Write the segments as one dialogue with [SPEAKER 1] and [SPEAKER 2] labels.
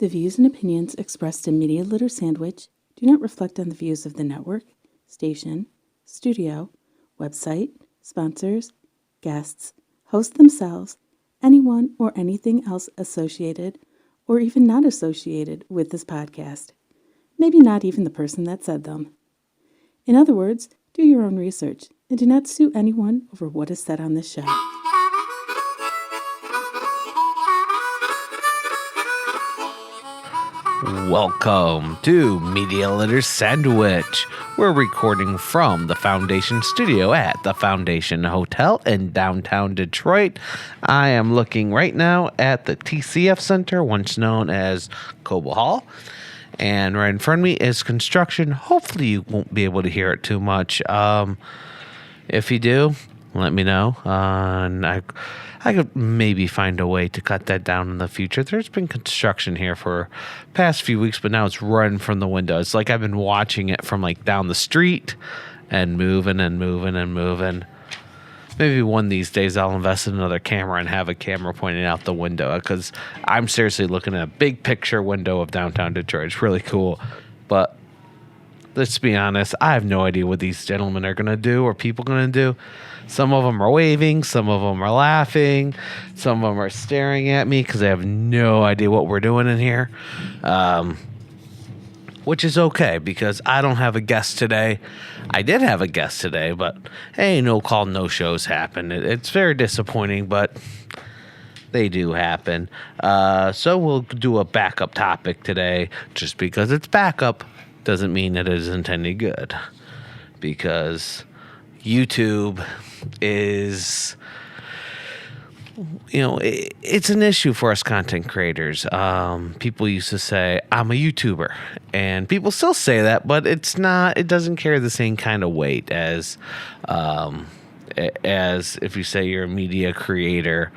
[SPEAKER 1] The views and opinions expressed in Media Litter Sandwich do not reflect on the views of the network, station, studio, website, sponsors, guests, hosts themselves, anyone or anything else associated or even not associated with this podcast. Maybe not even the person that said them. In other words, do your own research and do not sue anyone over what is said on this show.
[SPEAKER 2] Welcome to Media Litter Sandwich. We're recording from the Foundation Studio at the Foundation Hotel in downtown Detroit. I am looking right now at the TCF Center, once known as Coble Hall. And right in front of me is construction. Hopefully you won't be able to hear it too much. If you do, let me know. And I could maybe find a way to cut that down in the future. There's been construction here for past few weeks, but now it's running from the window. It's like I've been watching it from like down the street and moving and moving and moving. Maybe one of these days I'll invest in another camera and have a camera pointing out the window, because I'm seriously looking at a big picture window of downtown Detroit. It's really cool. But let's be honest, I have no idea what these gentlemen are going to do or people going to do. Some of them are waving, some of them are laughing, some of them are staring at me because they have no idea what we're doing in here, which is okay because I don't have a guest today. I did have a guest today, but hey, no call, no shows happen. It's very disappointing, but they do happen. So we'll do a backup topic today. Just because it's backup doesn't mean that it isn't any good, because YouTube is, it's an issue for us content creators. People used to say, I'm a YouTuber, and people still say that, but it doesn't carry the same kind of weight as if you say you're a media creator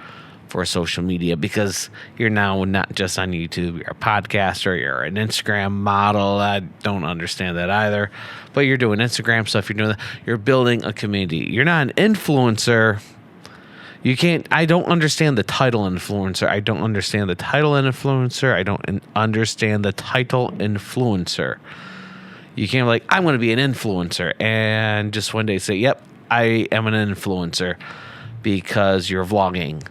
[SPEAKER 2] for social media, because you're now not just on YouTube, you're a podcaster, you're an Instagram model. I don't understand that either, but you're doing Instagram stuff, you're doing that, you're building a community. You're not an influencer. I don't understand the title influencer. I don't understand the title influencer. I don't understand the title influencer. You can't be like, I'm going to be an influencer, and just one day say, yep, I am an influencer, because you're vlogging.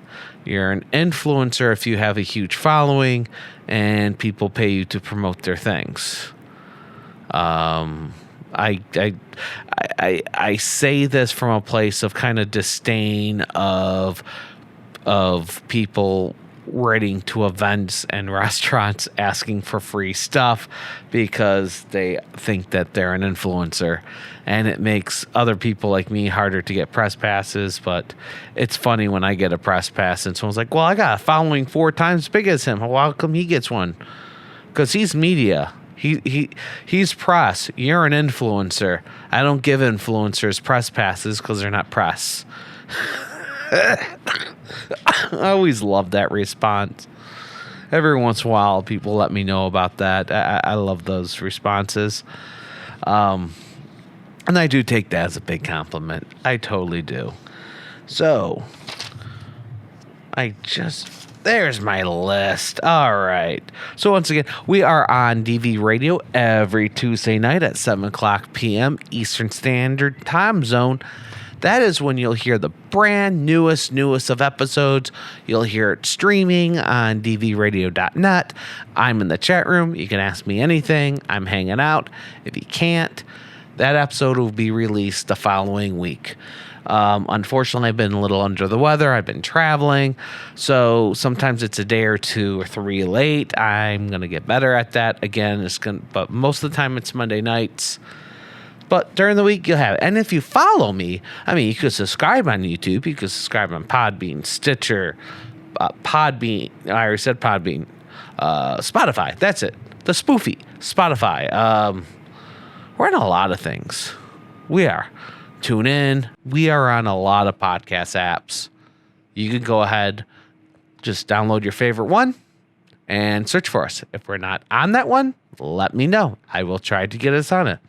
[SPEAKER 2] You're an influencer if you have a huge following and people pay you to promote their things. I say this from a place of kind of disdain of people writing to events and restaurants asking for free stuff because they think that they're an influencer, and it makes other people like me harder to get press passes. But it's funny when I get a press pass and someone's like, well, I got a following 4 times as big as him. Well, how come he gets one? Because he's media. He's press. You're an influencer. I don't give influencers press passes because they're not press. I always love that response. Every once in a while, people let me know about that. I love those responses. And I do take that as a big compliment. I totally do. So, there's my list. All right. So once again, we are on DV Radio every Tuesday night at 7 o'clock p.m. Eastern Standard Time Zone. That is when you'll hear the brand newest of episodes. You'll hear it streaming on dvradio.net. I'm in the chat room. You can ask me anything. I'm hanging out. If you can't, that episode will be released the following week. Unfortunately, I've been a little under the weather. I've been traveling, so sometimes it's a day or 2 or 3 late. I'm going to get better at that again. But most of the time it's Monday nights. But during the week, you'll have it. And if you follow me, you could subscribe on YouTube. You could subscribe on Podbean, Stitcher, Podbean. I already said Podbean. Spotify. That's it. The spoofy. Spotify. We're on a lot of things. We are. Tune in. We are on a lot of podcast apps. You can go ahead, just download your favorite one and search for us. If we're not on that one, let me know. I will try to get us on it.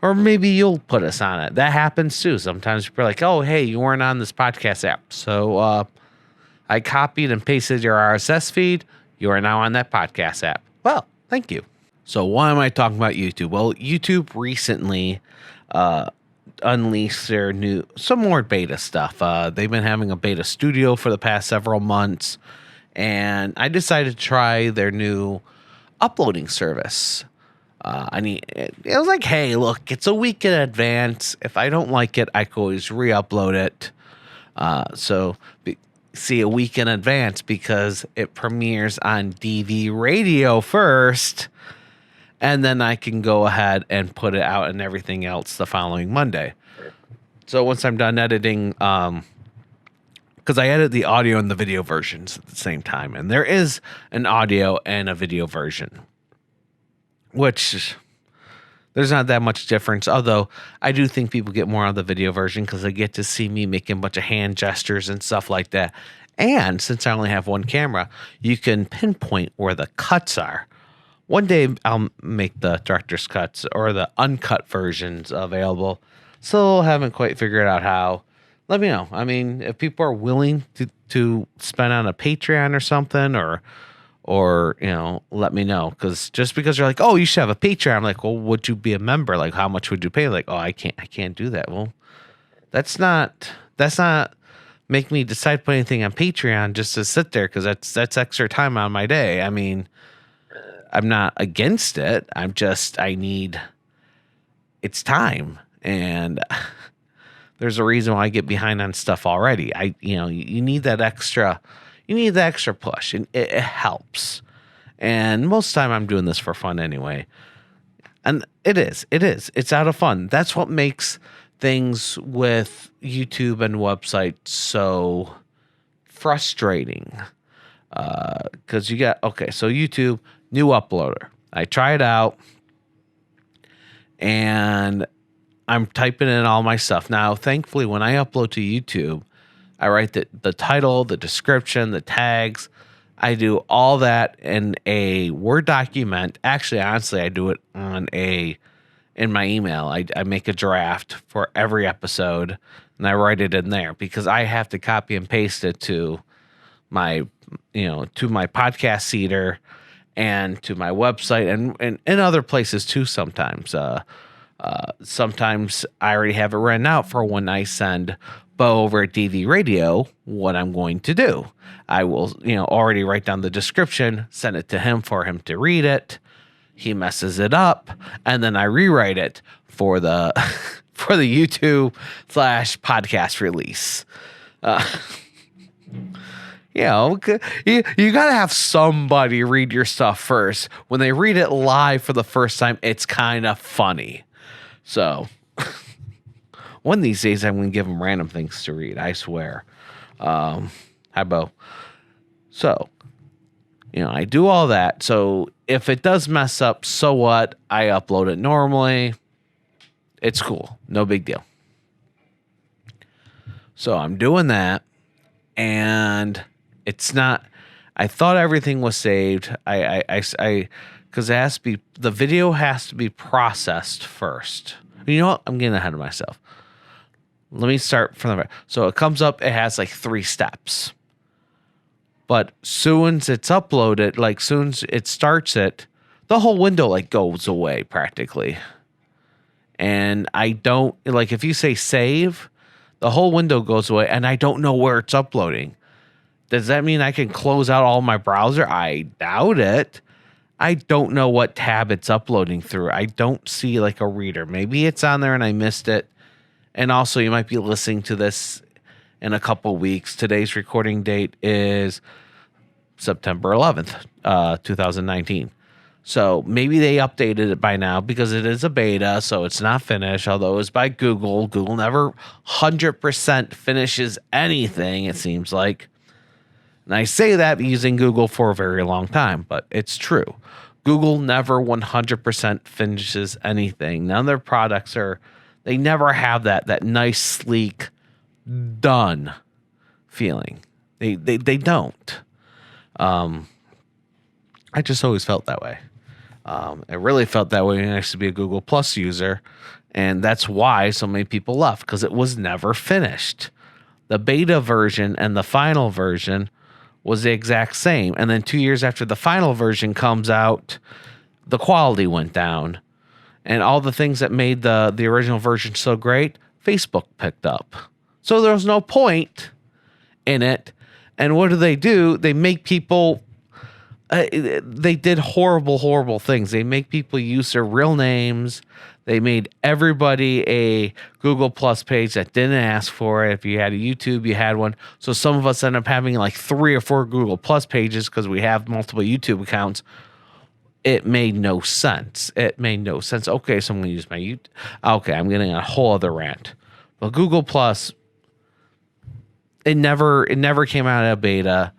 [SPEAKER 2] Or maybe you'll put us on it. That happens too. Sometimes people are like, oh, hey, you weren't on this podcast app. So I copied and pasted your RSS feed. You are now on that podcast app. Well, thank you. So why am I talking about YouTube? Well, YouTube recently unleashed their some more beta stuff. They've been having a beta studio for the past several months, and I decided to try their new uploading service. It was like, hey, look, it's a week in advance. If I don't like it, I can always re-upload it. See a week in advance because it premieres on DV Radio first, and then I can go ahead and put it out and everything else the following Monday. So once I'm done editing, because I edit the audio and the video versions at the same time, and there is an audio and a video version, which there's not that much difference, although I do think people get more on the video version because they get to see me making a bunch of hand gestures and stuff like that. And since I only have one camera, you can pinpoint where the cuts are. One day I'll make the director's cuts or the uncut versions available. Still haven't quite figured out how. Let me know. I mean, if people are willing to spend on a Patreon or something, or let me know, because just because you're like, oh, you should have a Patreon, I'm like, well, would you be a member? Like, how much would you pay? Like, oh, I can't do that. Well, that's not make me decide to put anything on Patreon just to sit there, because that's extra time on my day. I mean, I'm not against it. It's time, and there's a reason why I get behind on stuff already. You need that extra. You need the extra push, and it helps. And most of the time I'm doing this for fun anyway. And it's out of fun. That's what makes things with YouTube and websites so frustrating. Because you got, so YouTube, new uploader. I try it out, and I'm typing in all my stuff. Now, thankfully, when I upload to YouTube, I write the title, the description, the tags. I do all that in a Word document. Actually, honestly, I do it in my email. I make a draft for every episode, and I write it in there because I have to copy and paste it to my podcast seeder and to my website and other places too sometimes. Sometimes I already have it written out for when I send Bo over at DV Radio what I'm going to do. I will, already write down the description, send it to him for him to read it. He messes it up, and then I rewrite it for the for the YouTube /podcast release. You gotta have somebody read your stuff first. When they read it live for the first time, it's kind of funny. So one of these days, I'm going to give them random things to read. I swear. Hi, Bo. So, I do all that. So if it does mess up, so what? I upload it normally. It's cool. No big deal. So I'm doing that, and it's not. I thought everything was saved. Because the video has to be processed first. You know what? I'm getting ahead of myself. Let me start from the. So it comes up. It has like 3 steps. But soon as it's uploaded, like soon as it starts it, the whole window like goes away practically. And I don't like if you say save, the whole window goes away, and I don't know where it's uploading. Does that mean I can close out all my browser? I doubt it. I don't know what tab it's uploading through. I don't see like a reader. Maybe it's on there and I missed it. And also, you might be listening to this in a couple weeks. Today's recording date is September 11th, 2019. So maybe they updated it by now because it is a beta, so it's not finished, although it's by Google. Google never 100% finishes anything, it seems like. And I say that using Google for a very long time, but it's true. Google never 100% finishes anything. None of their products they never have that nice, sleek, done feeling. They don't. I just always felt that way. I really felt that way when I used to be a Google Plus user, and that's why so many people left, because it was never finished. The beta version and the final version was the exact same. And then 2 years after the final version comes out, the quality went down. And all the things that made the original version so great, Facebook picked up. So there was no point in it. And what do? They make people... they did horrible things. They make people use their real names. They made everybody a Google Plus page that didn't ask for it. If you had a YouTube, you had one. So some of us end up having like 3 or 4 Google Plus pages because we have multiple YouTube accounts. It made no sense. Okay, so I'm going to use my YouTube. Okay, I'm getting a whole other rant. But Google Plus, it never came out of beta.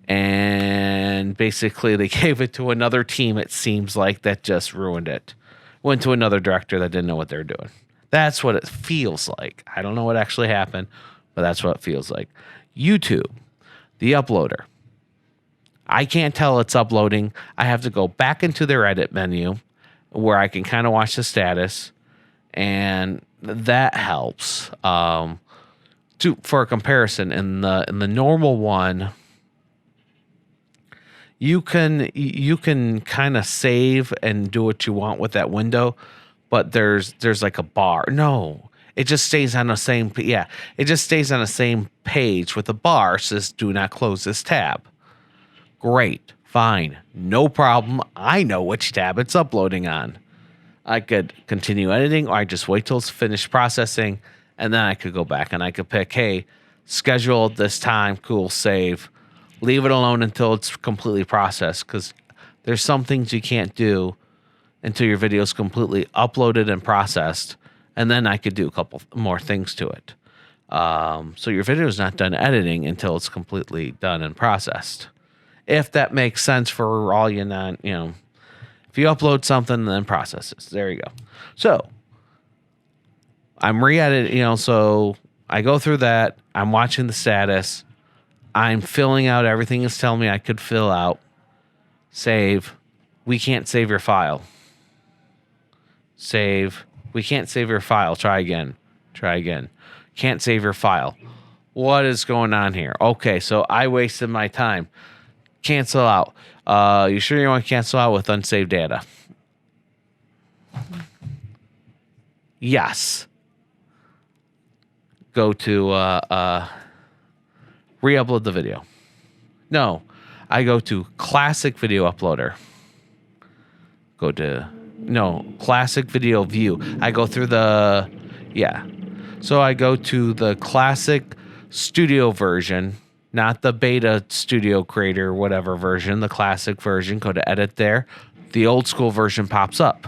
[SPEAKER 2] And basically they gave it to another team, it seems like, that just ruined it. Went to another director that didn't know what they were doing. That's what it feels like. I don't know what actually happened, but that's what it feels like. YouTube, the uploader. I can't tell it's uploading. I have to go back into their edit menu where I can kind of watch the status, and that helps. For a comparison, in the normal one, you can kind of save and do what you want with that window, but there's like a bar. No, it just stays on the same. Yeah, it just stays on the same page with a bar says "Do not close this tab." Great, fine, no problem. I know which tab it's uploading on. I could continue editing, or I just wait till it's finished processing, and then I could go back and I could pick, hey, schedule at this time, cool, save. Leave it alone until it's completely processed, because there's some things you can't do until your video is completely uploaded and processed, and then I could do a couple more things to it. So your video is not done editing until it's completely done and processed. If that makes sense for all you not, if you upload something and then process it, there you go. So I'm re-editing, so I go through that. I'm watching the status. I'm filling out everything it's telling me I could fill out. Save. We can't save your file. Save. We can't save your file. Try again. Can't save your file. What is going on here? Okay, so I wasted my time. Cancel out. You sure you want to cancel out with unsaved data? Yes. Go to re-upload the video. No, I go to classic video uploader. Classic video view. I go through so I go to the classic studio version, not the beta studio creator, whatever version, the classic version. Go to edit there. The old school version pops up.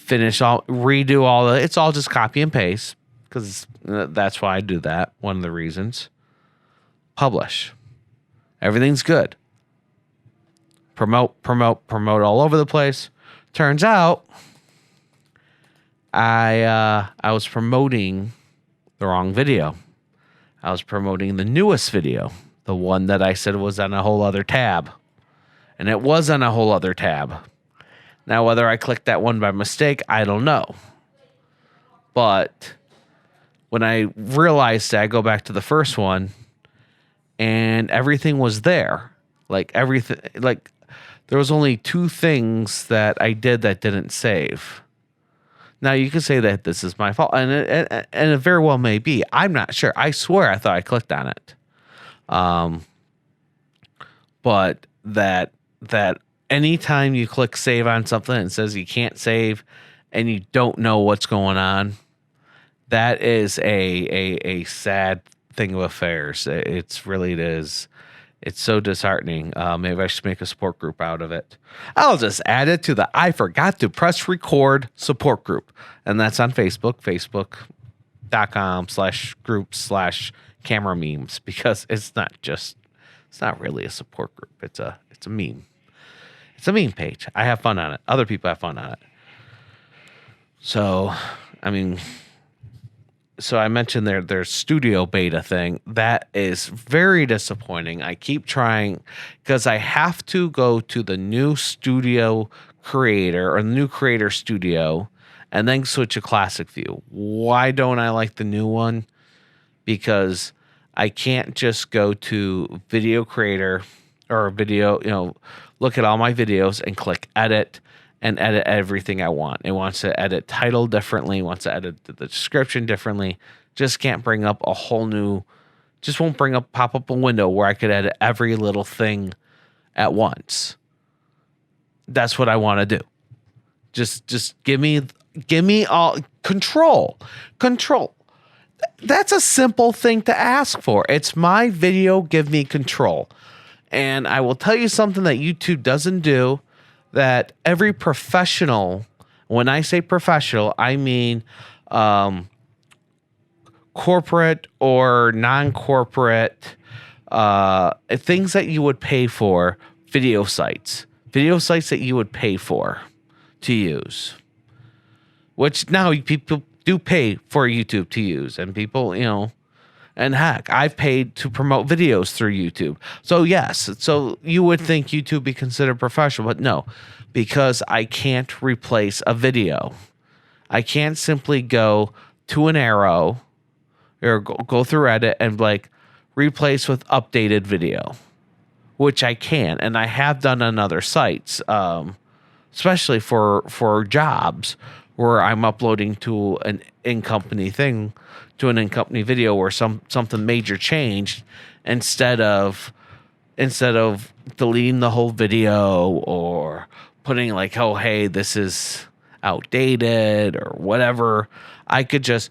[SPEAKER 2] Redo all it's all just copy and paste, because that's why I do that. One of the reasons. Publish. Everything's good. Promote all over the place. Turns out I was promoting the wrong video. I was promoting the newest video, the one that I said was on a whole other tab. And it was on a whole other tab. Now, whether I clicked that one by mistake, I don't know. But when I realized that, I go back to the first one, and everything was there. There was only 2 things that I did that didn't save. Now, you can say that this is my fault, and it very well may be. I'm not sure. I swear I thought I clicked on it. But that anytime you click save on something and it says you can't save and you don't know what's going on, that is a sad thing of affairs. It is. It's so disheartening. Maybe I should make a support group out of it. I'll just add it to the I forgot to press record support group. And that's on Facebook, facebook.com/group/camera memes, because it's not really a support group. It's a meme. It's a meme page. I have fun on it. Other people have fun on it. So, so I mentioned their studio beta thing. That is very disappointing. I keep trying, because I have to go to the new studio creator or the new creator studio and then switch to classic view. Why don't I like the new one? Because I can't just go to video creator or video, look at all my videos and click edit and edit everything I want. It wants to edit title differently, wants to edit the description differently. Just can't bring up a whole new, just won't pop up a window where I could edit every little thing at once. That's what I want to do. Just give me all control. That's a simple thing to ask for. It's my video, give me control. And I will tell you something that YouTube doesn't do, that every professional, when I say professional, I mean corporate or non-corporate, things that you would pay for, video sites that you would pay for to use, which now people do pay for YouTube to use, and people, and heck, I've paid to promote videos through YouTube. So yes, so you would think YouTube be considered professional, but no, because I can't replace a video. I can't simply go to an arrow or go through edit and replace with updated video, which I can, and I have done on other sites, especially for jobs where I'm uploading to an in-company thing, to an in-company video where something major changed, instead of deleting the whole video or putting oh, hey, this is outdated or whatever. I could just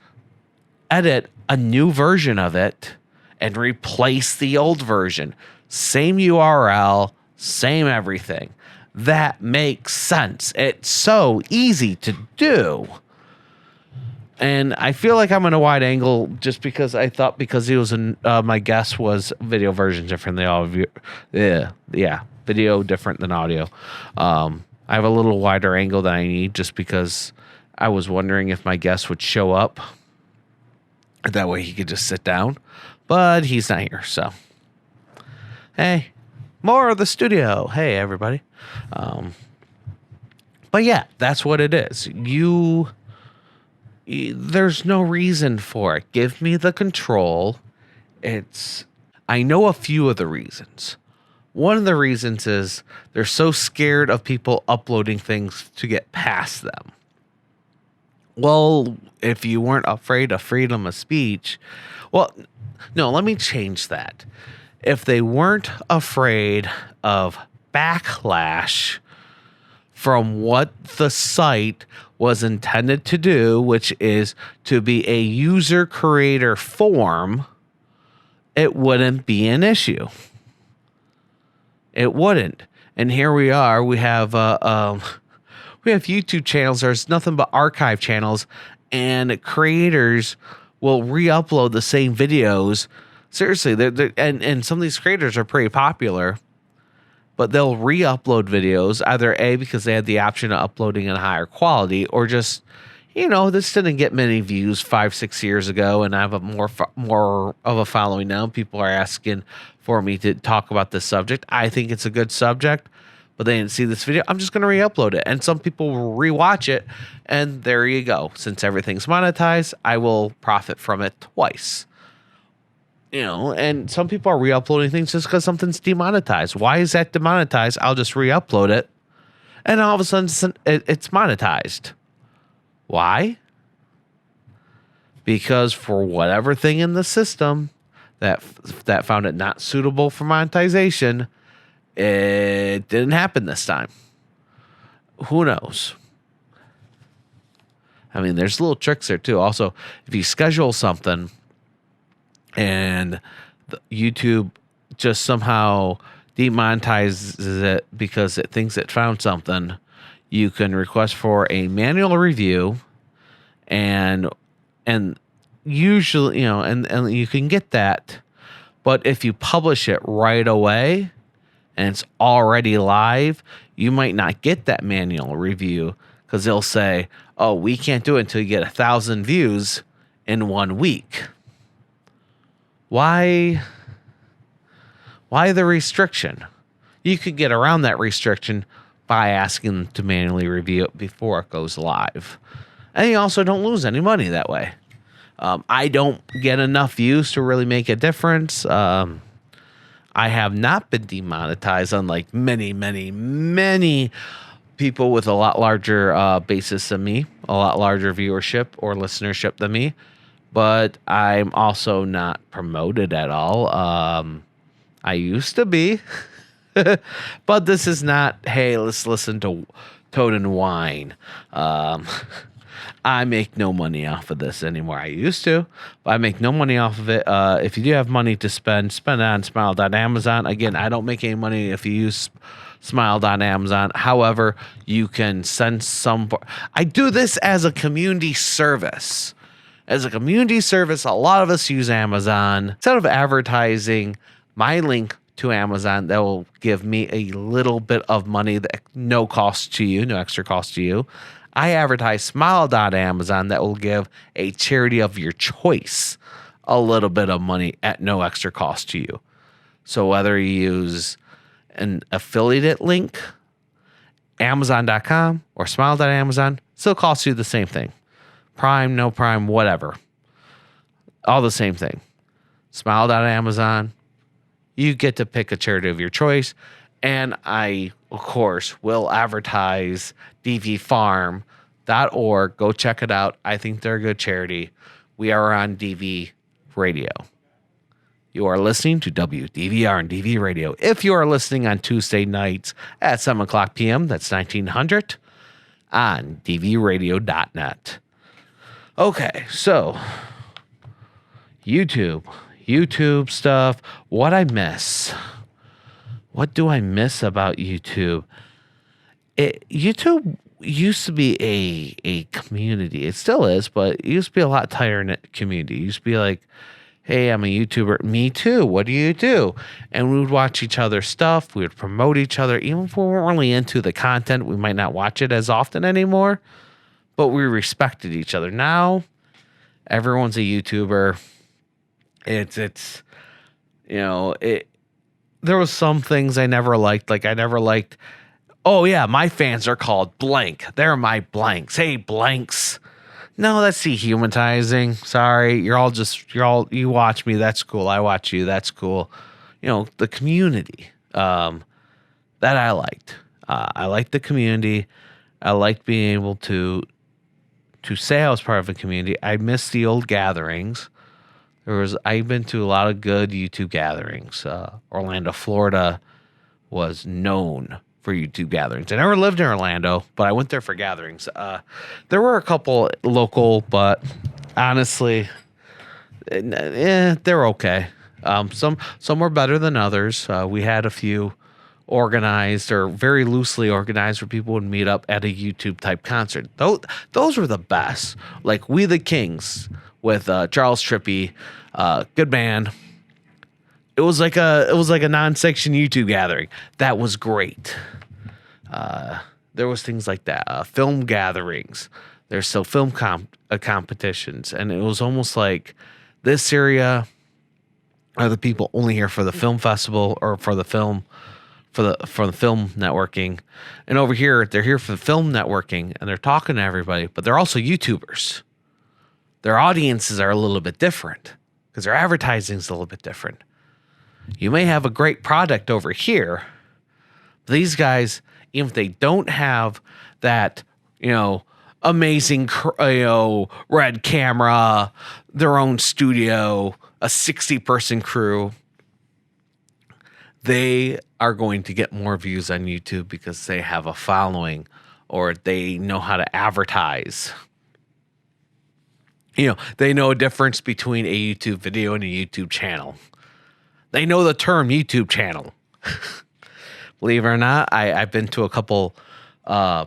[SPEAKER 2] edit a new version of it and replace the old version. Same URL, same everything. That makes sense. It's so easy to do. And I feel like I'm in a wide angle just because I thought, because he was my guess was video version different than audio. Yeah, video different than audio. I have a little wider angle than I need just because I was wondering if my guest would show up. That way he could just sit down. But he's not here, so. Hey, more of the studio. Hey, everybody. But yeah, that's what it is. There's no reason for it. Give me the control. I know a few of the reasons. One of the reasons is they're so scared of people uploading things to get past them. Well, if you weren't afraid of freedom of speech, well, no, let me change that. If they weren't afraid of backlash from what the site was intended to do, which is to be a user creator forum, it wouldn't be an issue. It wouldn't. And here we are. We have YouTube channels. There's nothing but archive channels, and creators will re-upload the same videos. Seriously, and some of these creators are pretty popular, but they'll re-upload videos either A, because they had the option of uploading in higher quality, or just, this didn't get many views 5-6 years ago, and I have a more of a following now. People are asking for me to talk about this subject. I think it's a good subject, but they didn't see this video. I'm just going to re-upload it, and some people will re-watch it, and there you go. Since everything's monetized, I will profit from it twice. And some people are re-uploading things just because something's demonetized. Why is that demonetized? I'll just re-upload it, and all of a sudden it's monetized. Why? Because for whatever thing in the system that found it not suitable for monetization, it didn't happen this time. Who knows? I mean, there's little tricks there too. Also, if you schedule something and YouTube just somehow demonetizes it because it thinks it found something, you can request for a manual review, and usually, and you can get that. But if you publish it right away and it's already live, you might not get that manual review, because they'll say, oh, we can't do it until you get 1,000 views in 1 week. Why the restriction? You could get around that restriction by asking them to manually review it before it goes live. And you also don't lose any money that way. I don't get enough views to really make a difference. I have not been demonetized, unlike many, many, many people with a lot larger basis than me, a lot larger viewership or listenership than me. But I'm also not promoted at all. I used to be, but this is not, hey, let's listen to Toaden whine. I make no money off of this anymore. I used to, but I make no money off of it. If you do have money to spend it on Smile.Amazon. Again, I don't make any money if you use Smile.Amazon. However, you can send some. I do this as a community service. As a community service, a lot of us use Amazon. Instead of advertising my link to Amazon, that will give me a little bit of money that no cost to you, no extra cost to you. I advertise Smile.Amazon that will give a charity of your choice a little bit of money at no extra cost to you. So whether you use an affiliate link, Amazon.com or Smile.Amazon, still costs you the same thing. Prime, no Prime, whatever. All the same thing. Smile.Amazon, you get to pick a charity of your choice. And I, of course, will advertise dvfarm.org. Go check it out. I think they're a good charity. We are on DV Radio. You are listening to WDVR and DV Radio. If you are listening on Tuesday nights at 7 o'clock p.m., that's 1900 on dvradio.net. Okay, so YouTube stuff. What I miss? What do I miss about YouTube? YouTube used to be a community. It still is, but it used to be a lot tighter knit community. It used to be like, hey, I'm a YouTuber. Me too. What do you do? And we would watch each other's stuff. We would promote each other. Even if we weren't really into the content, we might not watch it as often anymore, but we respected each other. Now, everyone's a YouTuber. It's there was some things I never liked. Like I never liked, oh yeah, my fans are called blank. They're my blanks. Hey, blanks. No, that's dehumanizing. Sorry. You watch me. That's cool. I watch you. That's cool. The community, that I liked. I liked the community. I liked being able to say I was part of a community. I miss the old gatherings. I've been to a lot of good YouTube gatherings. Orlando, Florida was known for YouTube gatherings. I never lived in Orlando, but I went there for gatherings. There were a couple local, but honestly, they're okay. Some were better than others. We had a few organized or very loosely organized where people would meet up at a YouTube type concert. Those were the best. Like We the Kings with Charles Trippy, good band. It was like a non-section YouTube gathering. That was great. There was things like that. Film gatherings. There's still film competitions, and it was almost like this area are the people only here for the film festival or for the film networking, and over here they're here for the film networking and they're talking to everybody, but they're also YouTubers. Their audiences are a little bit different because their advertising is a little bit different. You may have a great product over here, but these guys, even if they don't have that, amazing, red camera, their own studio, a 60-person crew, they are going to get more views on YouTube because they have a following or they know how to advertise. They know a difference between a YouTube video and a YouTube channel. They know the term YouTube channel. Believe it or not, I've been to a couple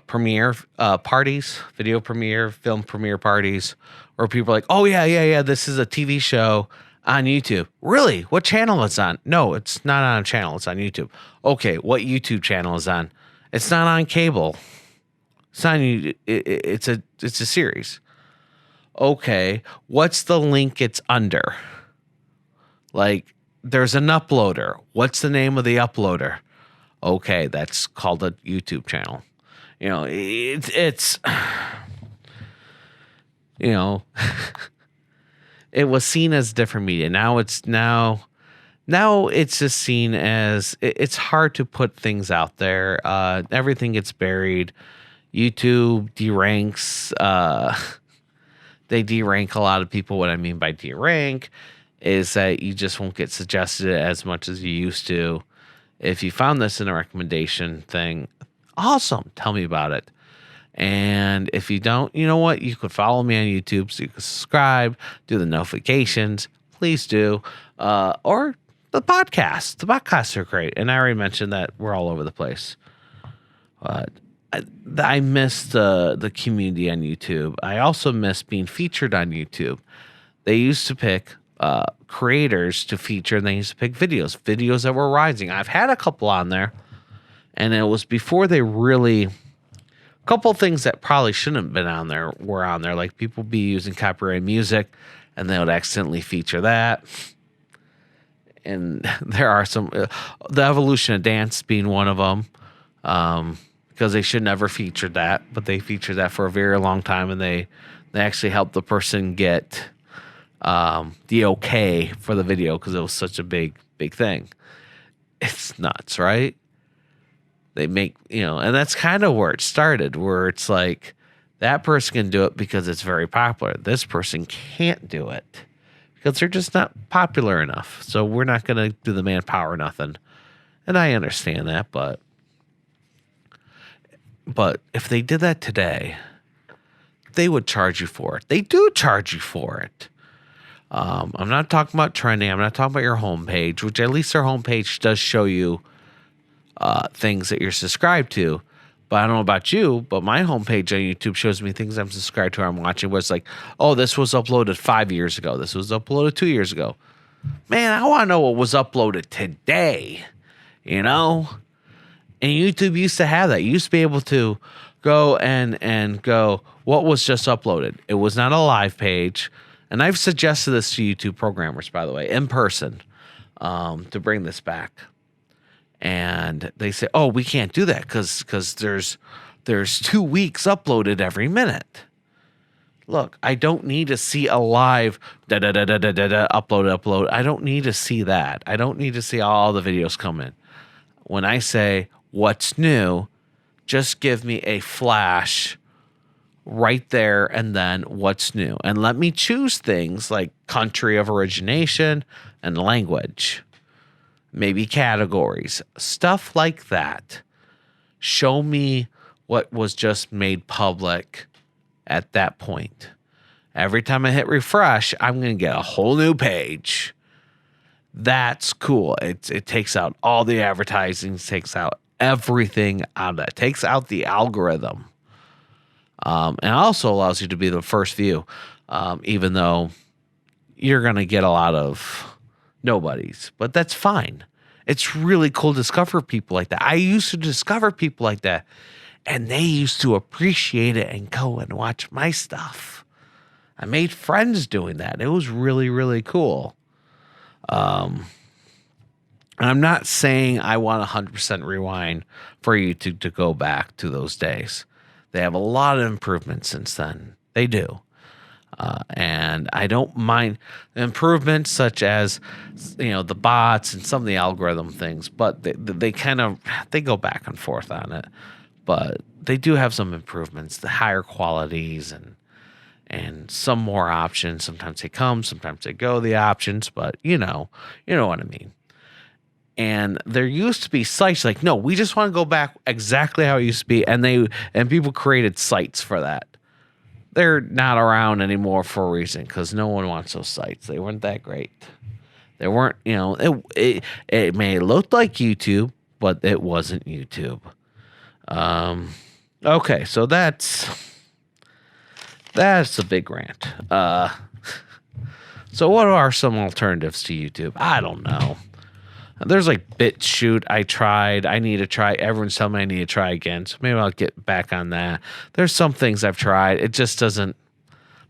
[SPEAKER 2] premiere parties, video premiere, film premiere parties, where people are like, oh, yeah, this is a TV show on YouTube. Really? What channel it's on? No, it's not on a channel. It's on YouTube. Okay, what YouTube channel is on? It's not on cable. It's not on, it's a series. Okay, what's the link it's under? Like, there's an uploader. What's the name of the uploader? Okay, that's called a YouTube channel. It's it was seen as different media. Now it's just seen as it's hard to put things out there. Everything gets buried. YouTube deranks. They derank a lot of people. What I mean by derank is that you just won't get suggested as much as you used to. If you found this in a recommendation thing, awesome. Tell me about it. And if you don't, you know what? You could follow me on YouTube, so you can subscribe, do the notifications. Please do. Or the podcasts. The podcasts are great. And I already mentioned that we're all over the place. I miss the community on YouTube. I also miss being featured on YouTube. They used to pick creators to feature, and they used to pick videos that were rising. I've had a couple on there, and it was before they really... A couple things that probably shouldn't have been on there were on there, like people be using copyrighted music, and they would accidentally feature that. And there are some... the evolution of dance being one of them. Because they should never feature that, but they featured that for a very long time, and they actually helped the person get the okay for the video because it was such a big thing. It's nuts, right? They make, and that's kind of where it started, where it's like that person can do it because it's very popular. This person can't do it because they're just not popular enough. So we're not going to do the manpower, nothing. And I understand that, but if they did that today, they would charge you for it. They do charge you for it. I'm not talking about trending. I'm not talking about your homepage, which at least their homepage does show you things that you're subscribed to. But I don't know about you, but my homepage on YouTube shows me things I'm subscribed to or I'm watching where it's like, oh, this was uploaded 5 years ago. This was uploaded 2 years ago. Man, I want to know what was uploaded today, And YouTube used to have that. You used to be able to go and go, what was just uploaded? It was not a live page. And I've suggested this to YouTube programmers, by the way, in person, to bring this back. And they say, oh, we can't do that because there's 2 weeks uploaded every minute. Look, I don't need to see a live upload. I don't need to see that. I don't need to see all the videos come in. When I say what's new, just give me a flash right there and then what's new. And let me choose things like country of origination and language, maybe categories, stuff like that. Show me what was just made public at that point. Every time I hit refresh, I'm going to get a whole new page. That's cool. It takes out all the advertising, takes out everything out of that. It takes out the algorithm. And also allows you to be the first view, even though you're going to get a lot of nobodies. But that's fine. It's really cool to discover people like that. I used to discover people like that, and they used to appreciate it and go and watch my stuff. I made friends doing that. It was really, really cool. And I'm not saying I want 100% rewind for you to go back to those days. They have a lot of improvements since then. They do. And I don't mind improvements such as, the bots and some of the algorithm things, but they go back and forth on it. But they do have some improvements, the higher qualities and some more options. Sometimes they come, sometimes they go, the options, but you know what I mean. And there used to be sites like, no, we just want to go back exactly how it used to be. And people created sites for that. They're not around anymore for a reason, because no one wants those sites. They weren't that great. They weren't, it may look like YouTube, but it wasn't YouTube. Okay, so that's a big rant. So what are some alternatives to YouTube? I don't know. There's like BitChute. I tried. I need to try. Everyone's telling me I need to try again. So maybe I'll get back on that. There's some things I've tried. It just doesn't.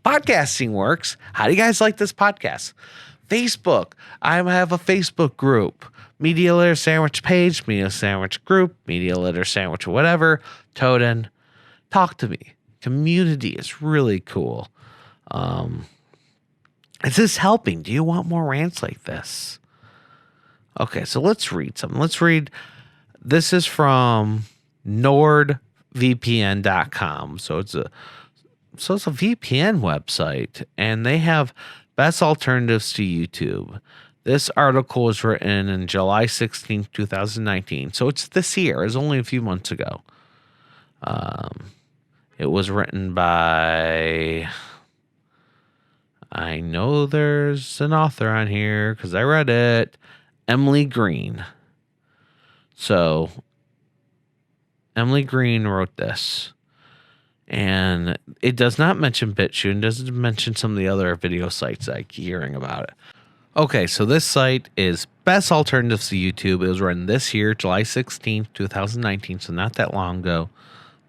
[SPEAKER 2] Podcasting works. How do you guys like this podcast? Facebook. I have a Facebook group. Media Litter Sandwich page. Media Sandwich group. Media Litter Sandwich whatever. Toaden. Talk to me. Community is really cool. Is this helping? Do you want more rants like this? Okay, so let's read something. Let's read. This is from nordvpn.com. So it's a VPN website, and they have best alternatives to YouTube. This article was written in July 16th, 2019. So it's this year. It's only a few months ago. It was written by, I know there's an author on here because I read it, Emily Green. So Emily Green wrote this. And it does not mention BitChute and doesn't mention some of the other video sites I keep hearing about it. Okay, so this site is Best Alternatives to YouTube. It was written this year, July 16th, 2019, so not that long ago.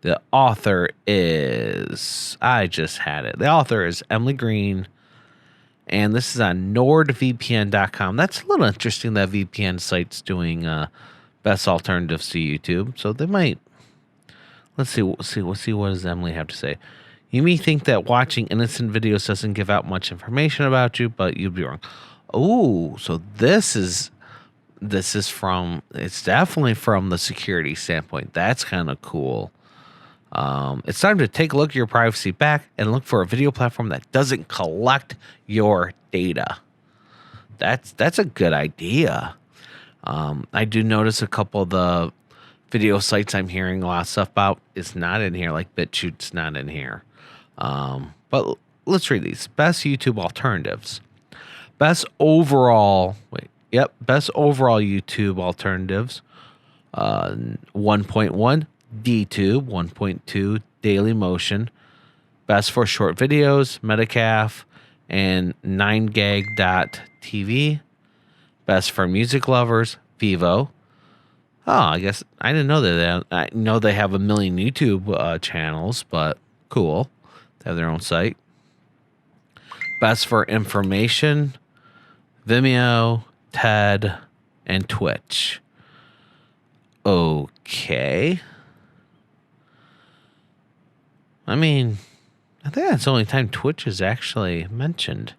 [SPEAKER 2] The author is, I just had it. The author is Emily Green, and this is on nordvpn.com. That's a little interesting that VPN site's doing Best Alternatives to YouTube, so they might. Let's see what does Emily have to say. You may think that watching innocent videos doesn't give out much information about you, but you'd be wrong. Oh, so this is from, it's definitely from the security standpoint. That's kind of cool. It's time to take a look at your privacy back and look for a video platform that doesn't collect your data. That's a good idea. I do notice a couple of the video sites I'm hearing a lot of stuff about is not in here, like BitChute's not in here. But let's read these. Best YouTube alternatives. Best overall YouTube alternatives. 1.1 DTube, 1.2 Dailymotion. Best for short videos, Metacaf, and 9gag.tv. Best for music lovers, Vivo. Oh, I guess I didn't know that. I know they have a million YouTube channels, but cool. They have their own site. Best for information, Vimeo, TED, and Twitch. Okay. I mean, I think that's the only time Twitch is actually mentioned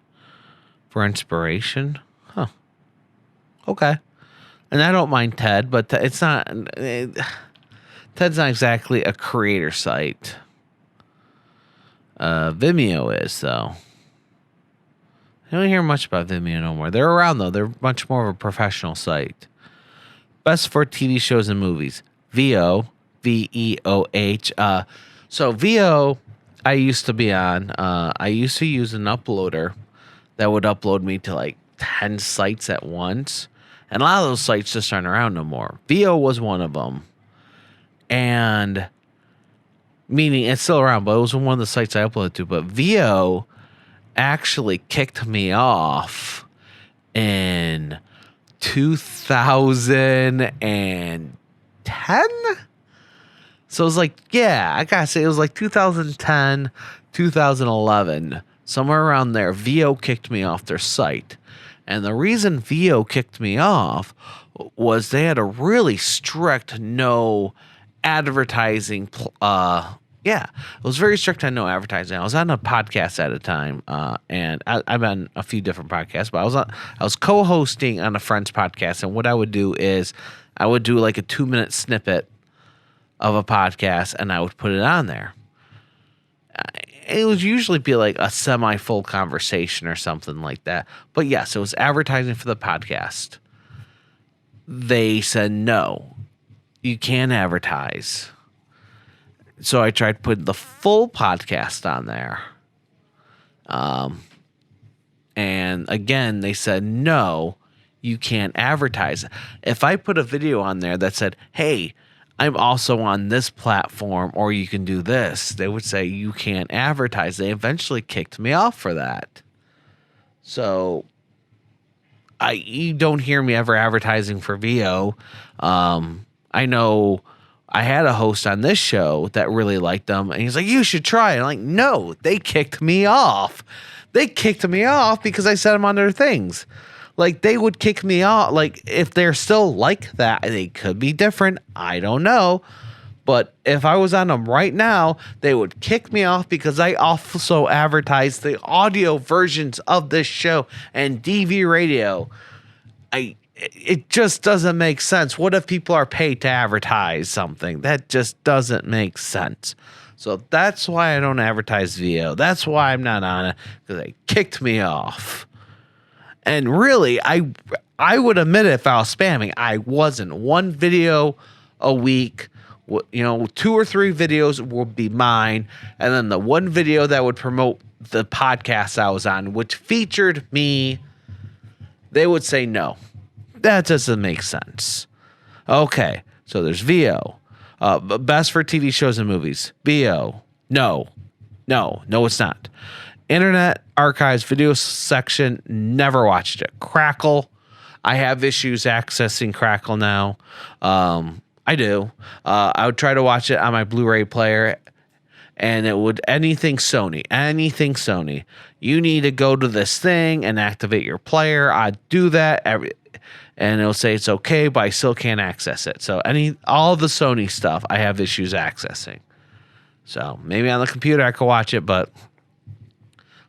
[SPEAKER 2] for inspiration. Huh. Okay. And I don't mind TED, but it's not. TED's not exactly a creator site. Vimeo is, though. I don't hear much about Vimeo no more. They're around, though. They're much more of a professional site. Best for TV shows and movies. VO, VEOH. So VO, I used to be on. I used to use an uploader that would upload me to like 10 sites at once. And a lot of those sites just aren't around no more. VO was one of them. And meaning it's still around, but it was one of the sites I uploaded to. But VO actually kicked me off in 2010. So it was like, yeah, I gotta say it was like 2010, 2011, somewhere around there. VO kicked me off their site. And the reason VO kicked me off was they had a really strict no advertising. It was very strict on no advertising. I was on a podcast at a time, and I'm on a few different podcasts, but I was co-hosting on a friend's podcast. And what I would do is I would do like a 2-minute snippet of a podcast, and I would put it on there. It would usually be like a semi-full conversation or something like that. But yes, it was advertising for the podcast. They said, no, you can't advertise. So I tried putting the full podcast on there. And again, they said, no, you can't advertise. If I put a video on there that said, hey, I'm also on this platform, or you can do this, they would say you can't advertise. They eventually kicked me off for that. So you don't hear me ever advertising for VO. I know I had a host on this show that really liked them, and he's like, you should try it. I'm like, no, they kicked me off. They kicked me off because I set them on their things. Like, they would kick me off. Like, if they're still like that, they could be different. I don't know. But if I was on them right now, they would kick me off because I also advertise the audio versions of this show and DV radio. It just doesn't make sense. What if people are paid to advertise something? That just doesn't make sense. So that's why I don't advertise VO. That's why I'm not on it, because they kicked me off. And really, I would admit it if I was spamming. I wasn't. One video a week, 2 or 3 videos would be mine. And then the one video that would promote the podcast I was on, which featured me, they would say no. That doesn't make sense. Okay, so there's VO. Best for TV shows and movies. VO. No, it's not. Internet Archives video section, never watched it. Crackle. I have issues accessing Crackle now. I do. I would try to watch it on my Blu-ray player, and it would anything Sony. You need to go to this thing and activate your player. I do that and it'll say it's okay, but I still can't access it. So all the Sony stuff, I have issues accessing. So maybe on the computer I could watch it, but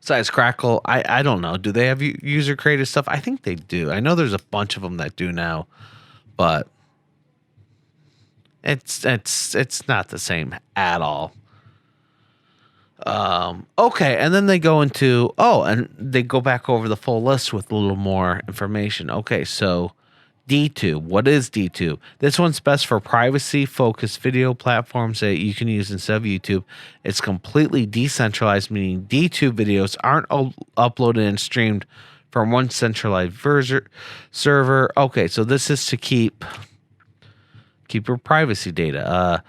[SPEAKER 2] besides Crackle, I don't know. Do they have user created stuff? I think they do. I know there's a bunch of them that do now, but it's not the same at all. Okay, and then they go into and they go back over the full list with a little more information. Okay, so DTube. What is DTube? This one's best for privacy-focused video platforms that you can use instead of YouTube. It's completely decentralized, meaning DTube videos aren't uploaded and streamed from one centralized server. Okay, so this is to keep your privacy data.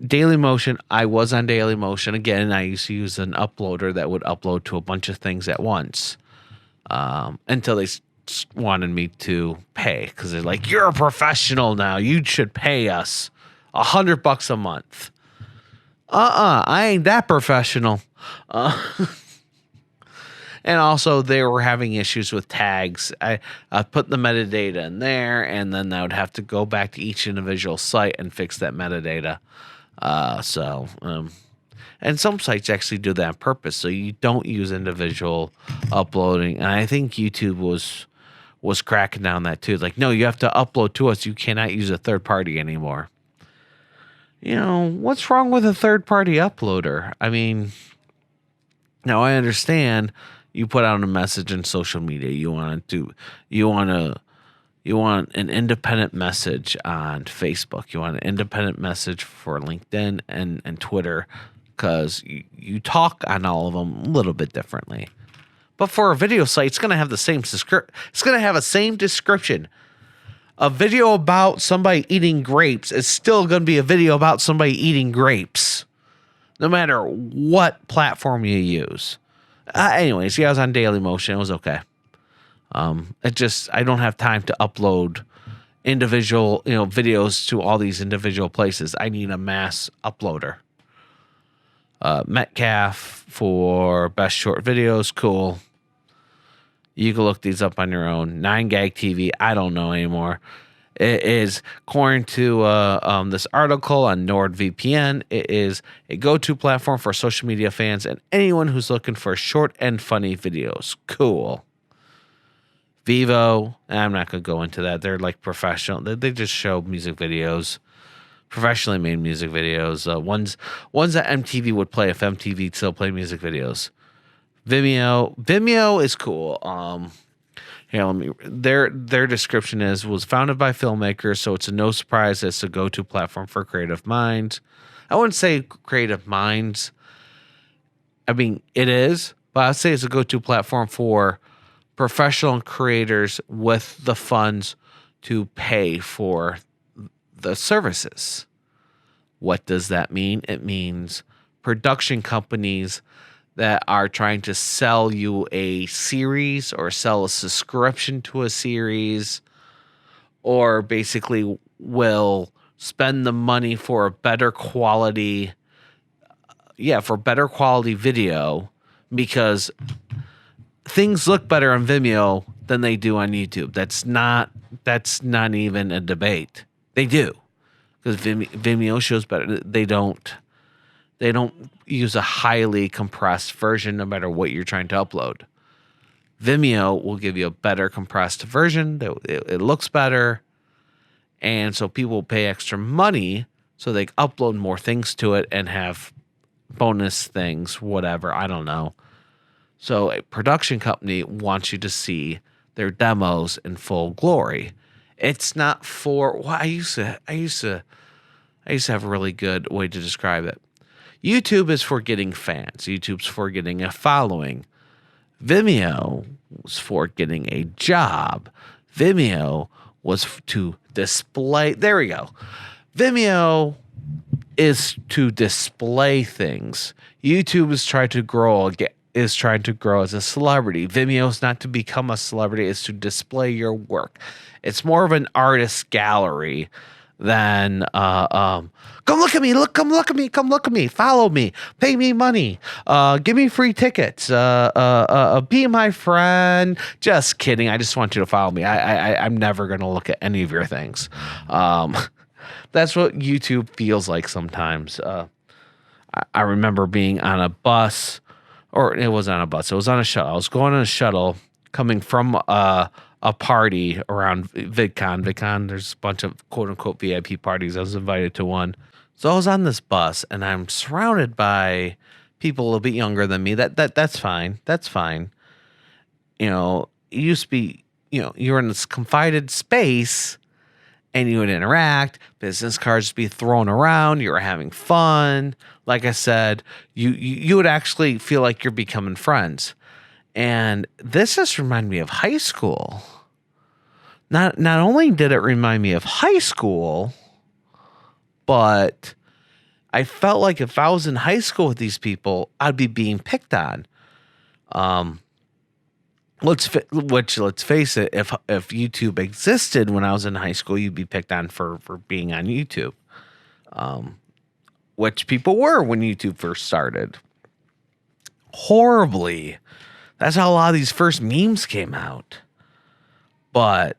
[SPEAKER 2] Dailymotion, I was on Dailymotion. Again, I used to use an uploader that would upload to a bunch of things at once until they wanted me to pay, because they're like, you're a professional now. You should pay us $100 a month. I ain't that professional. And also, they were having issues with tags. I put the metadata in there, and then I would have to go back to each individual site and fix that metadata. And some sites actually do that on purpose, so you don't use individual uploading. And I think YouTube was cracking down that too. Like, no, you have to upload to us. You cannot use a third party anymore. What's wrong with a third party uploader? I mean, now I understand you put out a message in social media. You want an independent message on Facebook. You want an independent message for LinkedIn and Twitter, because you talk on all of them a little bit differently. But for a video site, it's going to have the same it's going to have a same description. A video about somebody eating grapes is still going to be a video about somebody eating grapes, no matter what platform you use. Anyways, I was on Dailymotion. It was okay. I don't have time to upload individual, videos to all these individual places. I need a mass uploader. Metcalf for best short videos. Cool. You can look these up on your own. 9gag TV. I don't know anymore. It is, according to this article on NordVPN, it is a go-to platform for social media fans and anyone who's looking for short and funny videos. Cool. Vivo, I'm not going to go into that. They're like professional. They just show music videos, professionally made music videos. Ones that MTV would play if MTV still played music videos. Vimeo is cool. Their description was founded by filmmakers, so it's no surprise it's a go-to platform for creative minds. I wouldn't say creative minds. I mean, it is, but I'd say it's a go-to platform for professional creators with the funds to pay for the services. What does that mean? It means production companies that are trying to sell you a series or sell a subscription to a series, or basically will spend the money for a better quality, video, because things look better on Vimeo than they do on YouTube. That's not even a debate. They do, because Vimeo shows better. They don't use a highly compressed version no matter what you're trying to upload. Vimeo will give you a better compressed version. It looks better. And so people pay extra money so they upload more things to it and have bonus things, whatever. I don't know. So a production company wants you to see their demos in full glory. It's not for, well, I used to have a really good way to describe it. YouTube is for getting fans. YouTube's for getting a following. Vimeo was for getting a job. Vimeo was to display. There we go. Vimeo is to display things. YouTube is trying to grow as a celebrity. Vimeo is not to become a celebrity. It's to display your work. It's more of an artist gallery than come look at me, come look at me, follow me, pay me money, give me free tickets, be my friend. Just kidding. I just want you to follow me. I'm never gonna look at any of your things. That's what YouTube feels like sometimes. I remember being on a bus, or it wasn't on a bus, it was on a shuttle. I was going on a shuttle coming from a party around VidCon. VidCon, there's a bunch of quote unquote VIP parties. I was invited to one. So I was on this bus and I'm surrounded by people a little bit younger than me. That's fine. That's fine. You know, it used to be, you know, you're in this confided space and you would interact, business cards would be thrown around, you were having fun. Like I said, you would actually feel like you're becoming friends. And this just reminded me of high school. Not only did it remind me of high school, but I felt like if I was in high school with these people, I'd be being picked on. Let's face it, if YouTube existed when I was in high school, you'd be picked on for being on YouTube. Which people were when YouTube first started. Horribly. That's how a lot of these first memes came out. But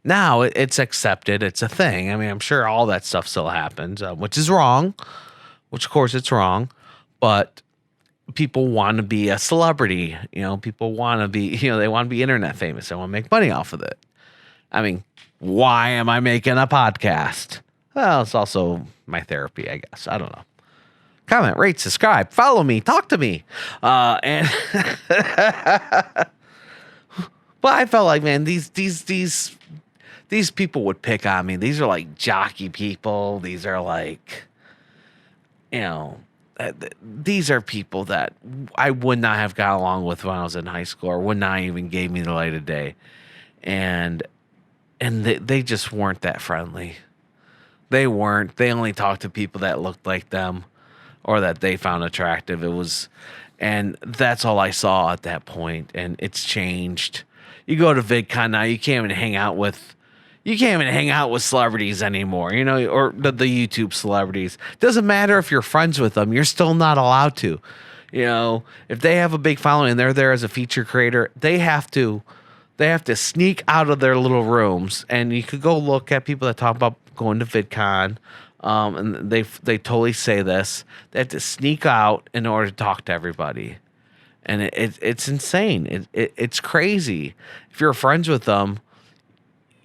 [SPEAKER 2] now it's accepted. It's a thing. I mean, I'm sure all that stuff still happens, which is wrong. Which, of course, it's wrong. But people want to be a celebrity. You know, people want to be, you know, they want to be internet famous. They want to make money off of it. I mean, why am I making a podcast? Well, it's also my therapy, I guess. I don't know. Comment, rate, subscribe, follow me, talk to me. And but I felt like, man, these people would pick on me. These are like jockey people. These are like, you know, these are people that I would not have got along with when I was in high school, or would not even gave me the light of day. And they just weren't that friendly. They weren't. They only talked to people that looked like them or that they found attractive. And that's all I saw at that point. And it's changed. You go to VidCon now, you can't even hang out with celebrities anymore, you know, or the YouTube celebrities. Doesn't matter if you're friends with them, you're still not allowed to. You know, if they have a big following and they're there as a feature creator, they have to sneak out of their little rooms. And you could go look at people that talk about going to VidCon. And they totally say this. They have to sneak out in order to talk to everybody. And it's insane. It's crazy. If you're friends with them,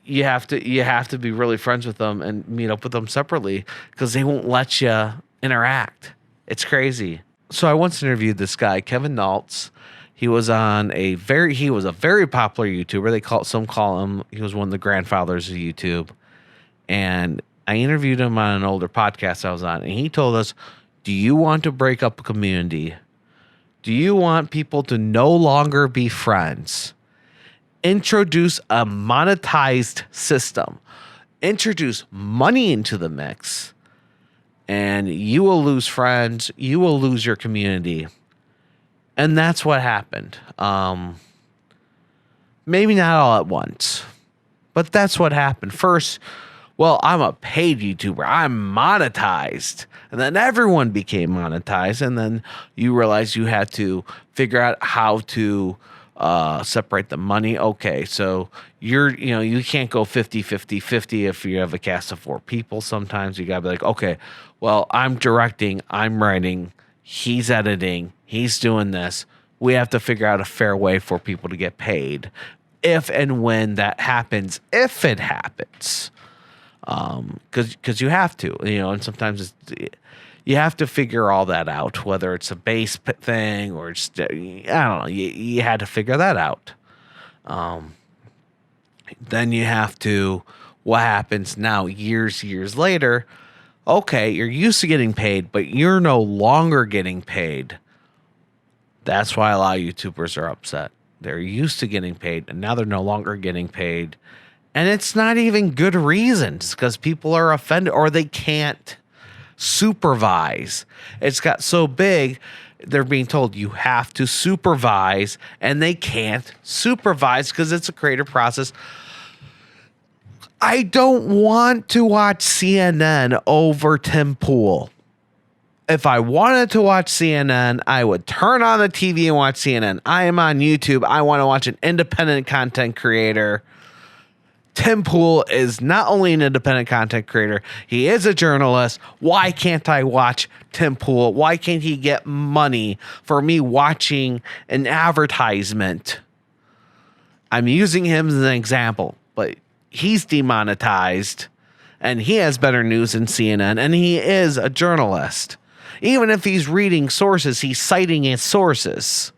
[SPEAKER 2] you have to be really friends with them and meet up with them separately, because they won't let you interact. It's crazy. So I once interviewed this guy, Kevin Naltz. He was a very popular YouTuber. Some call him, he was one of the grandfathers of YouTube. And I interviewed him on an older podcast I was on, and he told us, do you want to break up a community? Do you want people to no longer be friends? Introduce a monetized system. Introduce money into the mix, and you will lose friends. You will lose your community. And that's what happened. Maybe not all at once, but that's what happened. First, well, I'm a paid YouTuber. I'm monetized. And then everyone became monetized. And then you realize you had to figure out how to separate the money. Okay, so you can't go 50-50-50 if you have a cast of 4 people. Sometimes you gotta be like, okay, well, I'm directing, I'm writing, he's editing, he's doing this. We have to figure out a fair way for people to get paid if and when that happens, if it happens. Because you have to, and sometimes you have to figure all that out, whether it's a base thing or just, I don't know, you had to figure that out. Then you have to, what happens now, years later, okay, you're used to getting paid, but you're no longer getting paid. That's why a lot of YouTubers are upset. They're used to getting paid, and now they're no longer getting paid. And it's not even good reasons, because people are offended or they can't supervise. It's got so big, they're being told you have to supervise, and they can't supervise because it's a creative process. I don't want to watch CNN over Tim Pool. If I wanted to watch CNN, I would turn on the TV and watch CNN. I am on YouTube. I want to watch an independent content creator. Tim Pool is not only an independent content creator, he is a journalist. Why can't I watch Tim Pool? Why can't he get money for me watching an advertisement? I'm using him as an example, but he's demonetized and he has better news than CNN, and he is a journalist. Even if he's reading sources, he's citing his sources.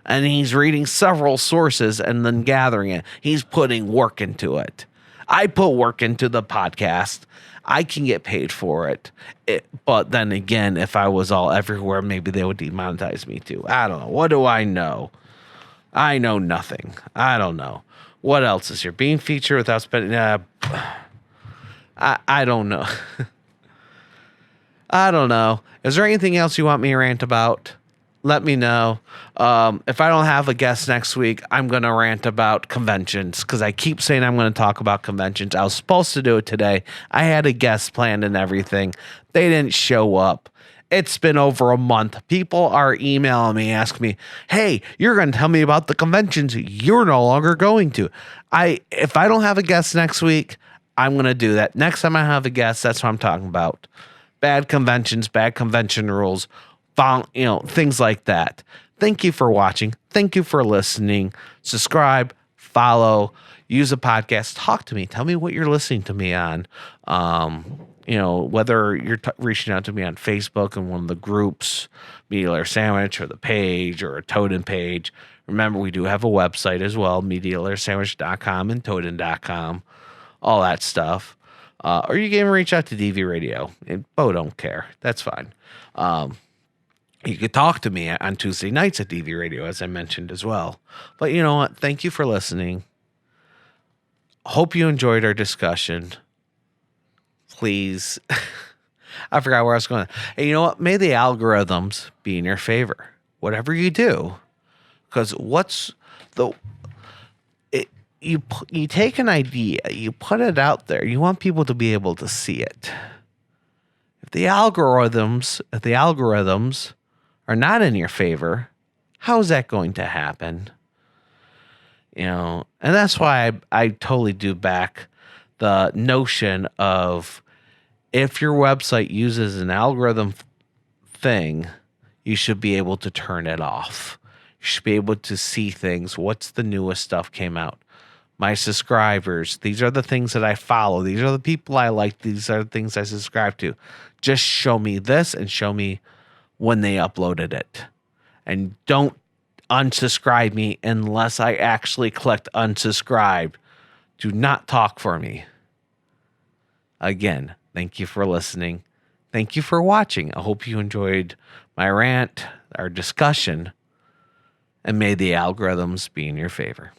[SPEAKER 2] And he's reading several sources and then gathering it. He's putting work into it. I put work into the podcast. I can get paid for it. But then again, if I was all everywhere, maybe they would demonetize me too. I don't know. What do I know? I know nothing. I don't know. What else is here? Being featured without spending... I don't know. I don't know. Is there anything else you want me to rant about? Let me know. If I don't have a guest next week, I'm going to rant about conventions because I keep saying I'm going to talk about conventions. I was supposed to do it today. I had a guest planned and everything. They didn't show up. It's been over a month. People are emailing me, asking me, hey, you're going to tell me about the conventions you're no longer going to. If I don't have a guest next week, I'm going to do that. Next time I have a guest, that's what I'm talking about. Bad conventions, bad convention rules, things like that. Thank you for watching. Thank you for listening. Subscribe, follow, use a podcast. Talk to me. Tell me what you're listening to me on. Whether you're reaching out to me on Facebook in one of the groups, Media Layer Sandwich, or the page, or a Toaden page. Remember, we do have a website as well, MediaLayerSandwich.com and Toaden.com, all that stuff. Or you can reach out to DV Radio. Bo don't care. That's fine. You could talk to me on Tuesday nights at DV Radio, as I mentioned as well. But you know what? Thank you for listening. Hope you enjoyed our discussion. Please. I forgot where I was going. And you know what? May the algorithms be in your favor. Whatever you do. Because you take an idea, you put it out there, you want people to be able to see it. If the algorithms are not in your favor, how is that going to happen? And that's why I totally do back the notion of if your website uses an algorithm thing, you should be able to turn it off. You should be able to see things. What's the newest stuff came out? My subscribers, these are the things that I follow. These are the people I like. These are the things I subscribe to. Just show me this and show me when they uploaded it. And don't unsubscribe me unless I actually clicked unsubscribe. Do not talk for me. Again, thank you for listening. Thank you for watching. I hope you enjoyed my rant, our discussion, and may the algorithms be in your favor.